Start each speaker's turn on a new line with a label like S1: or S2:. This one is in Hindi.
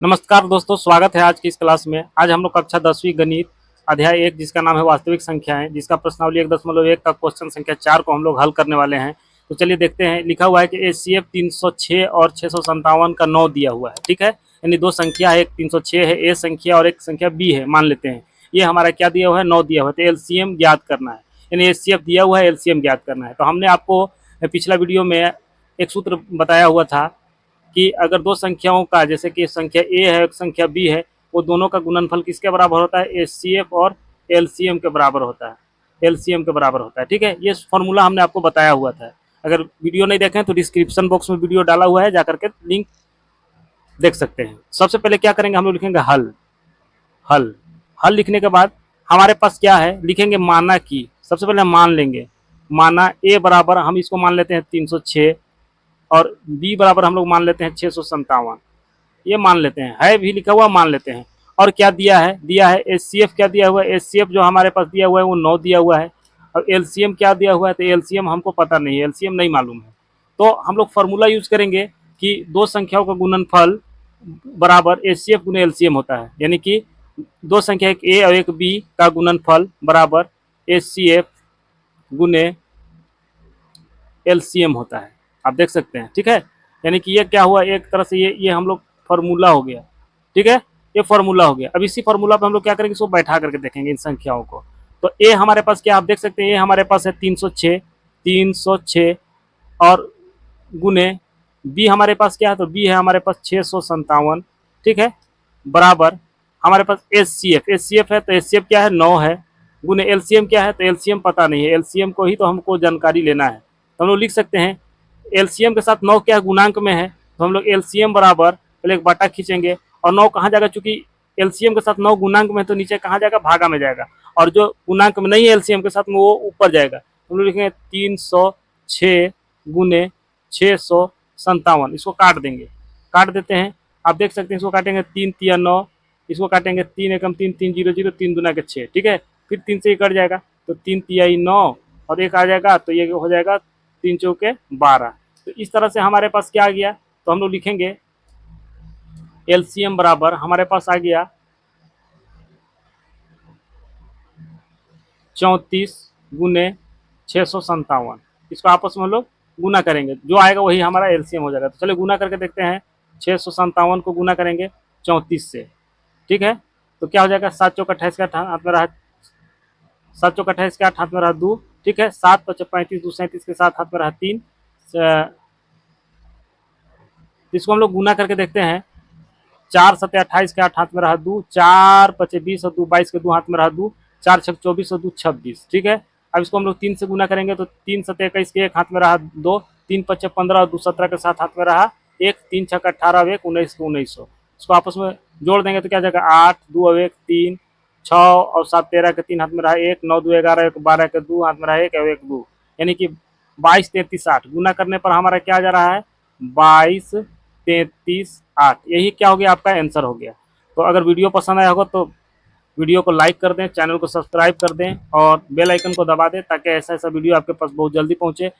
S1: नमस्कार दोस्तों, स्वागत है आज की इस क्लास में। आज हम लोग कक्षा 10वीं गणित अध्याय 1 जिसका नाम है वास्तविक संख्याएं, जिसका प्रश्नावली 1.1 का क्वेश्चन संख्या 4 को हम लोग हल करने वाले हैं। तो चलिए देखते हैं। लिखा हुआ है कि एचसीएफ 306 और 657 का 9 दिया हुआ है। ठीक है, यानी दो संख्या है, एक 306 है ए संख्या और एक संख्या बी है, मान लेते हैं। ये हमारा क्या दिया हुआ है, 9 दिया हुआ है। तो एलसीएम ज्ञात करना है, यानी एचसीएफ दिया हुआ है, एलसीएम ज्ञात करना है। तो हमने आपको पिछला वीडियो में एक सूत्र बताया हुआ था कि अगर दो संख्याओं का, जैसे कि संख्या ए है एक संख्या बी है, वो दोनों का गुणनफल किसके बराबर होता है, एचसीएफ और एलसीएम के बराबर होता है। एलसीएम के बराबर होता है। ठीक है, ये फॉर्मूला हमने आपको बताया हुआ था। अगर वीडियो नहीं देखें तो डिस्क्रिप्शन बॉक्स में वीडियो डाला हुआ है, जाकर के लिंक देख सकते हैं। सबसे पहले क्या करेंगे, हम लोग लिखेंगे हल। हल हल लिखने के बाद हमारे पास क्या है, लिखेंगे माना कि। सबसे पहले मान लेंगे माना ए बराबर, हम इसको मान लेते हैं 306 और बी बराबर हम लोग मान लेते हैं 657। ये मान लेते हैं, है भी लिखा हुआ, मान लेते हैं। और क्या दिया है, दिया है एचसीएफ। क्या दिया हुआ है, एचसीएफ जो हमारे पास दिया हुआ है वो 9 दिया हुआ है। और एलसीएम क्या दिया हुआ है, तो एलसीएम हमको पता नहीं है, एलसीएम नहीं मालूम है। तो हम लोग फॉर्मूला यूज करेंगे कि दो संख्याओं का गुणनफल बराबर एचसीएफ गुने एलसीएम होता है। यानी कि दो संख्या, एक ए और एक बी का गुणनफल बराबर एचसीएफ गुने एलसीएम होता है। आप देख सकते हैं। ठीक है, यानी कि ये क्या हुआ, एक तरह से ये हम लोग फॉर्मूला हो गया। ठीक है, ये फॉर्मूला हो गया। अब इसी फॉर्मूला पे हम लोग क्या करेंगे, इसको बैठा करके देखेंगे इन संख्याओं को। तो ए हमारे पास क्या, आप देख सकते हैं, ये हमारे पास है 306। 306 और गुने बी हमारे पास क्या है, तो बी है हमारे पास 657। ठीक है, बराबर हमारे पास एच सी एफ है, तो एच सी एफ क्या है, 9 है। गुने एलसीएम क्या है, तो एलसीएम पता नहीं है, एलसीएम को ही तो हमको जानकारी लेना है। तो हम लोग लिख सकते हैं एलसीएम के साथ 9 क्या है, गुणांक में है, तो हम लोग एलसीएम बराबर पहले एक बाटा खींचेंगे। और 9 कहाँ जाएगा, चूंकि एलसीएम के साथ 9 गुणांक में, तो नीचे कहाँ जाएगा, भागा में जाएगा। और जो गुणांक में नहीं है एलसीएम के साथ में, वो ऊपर जाएगा। तो हम लोग लिखेंगे 306 गुने 657। इसको काट देंगे, काट देते हैं। आप देख सकते हैं, इसको काटेंगे 3 तिया 9, इसको काटेंगे 3 एकम 3, 3 0 0, 3 दूना के 6। ठीक है, फिर 3 से ही कट जाएगा, तो 3 तियाई 9 और एक आ जाएगा, तो ये हो जाएगा 3 चौके 12। तो इस तरह से हमारे पास क्या आ गया, तो हम लोग लिखेंगे एलसीएम बराबर हमारे पास आ गया 34 गुने 657। इसको आपस में हम लोग गुना करेंगे, जो आएगा वही हमारा एलसीएम हो जाएगा। तो चलिए गुना करके देखते हैं। 657 को गुना करेंगे 34 से। ठीक है, तो क्या हो जाएगा, 7 चौक 28 का हाथ में रहा, 7 चौक 28 के 8 हाथ में रहा 2। ठीक है, 7 5 35 2 37 के साथ हाथ में रहा 3। इसको हम लोग गुना करके देखते हैं। 4 7 28 के 8 हाथ में रहा 2, 4 5 20 और 2 22 के 2 हाथ में रहा 2, 4 6 24 और 2 26। ठीक है, अब इसको हम लोग 3 से गुना करेंगे, तो 3 7 21 के 1 हाथ में रहा 2, 3 5 15 और 2 17 के साथ हाथ में रहा 1, 3 6 18 और 1 19 के 1900। इसको आपस में जोड़ देंगे तो क्या जाएगा, 8 2 और 1 3, 6 और 7 13 के 3 हाथ में रहा 1, 9 2 11 1 12 के 2 हाथ में रहा 1 और 1 2, यानी कि 22 33 8। गुना करने पर हमारा क्या जा रहा है, 22 33 8। यही क्या हो गया, आपका आंसर हो गया। तो अगर वीडियो पसंद आया होगा तो वीडियो को लाइक कर दें, चैनल को सब्सक्राइब कर दें और बेल आइकन को दबा दें, ताकि ऐसा ऐसा वीडियो आपके पास बहुत जल्दी पहुंचे।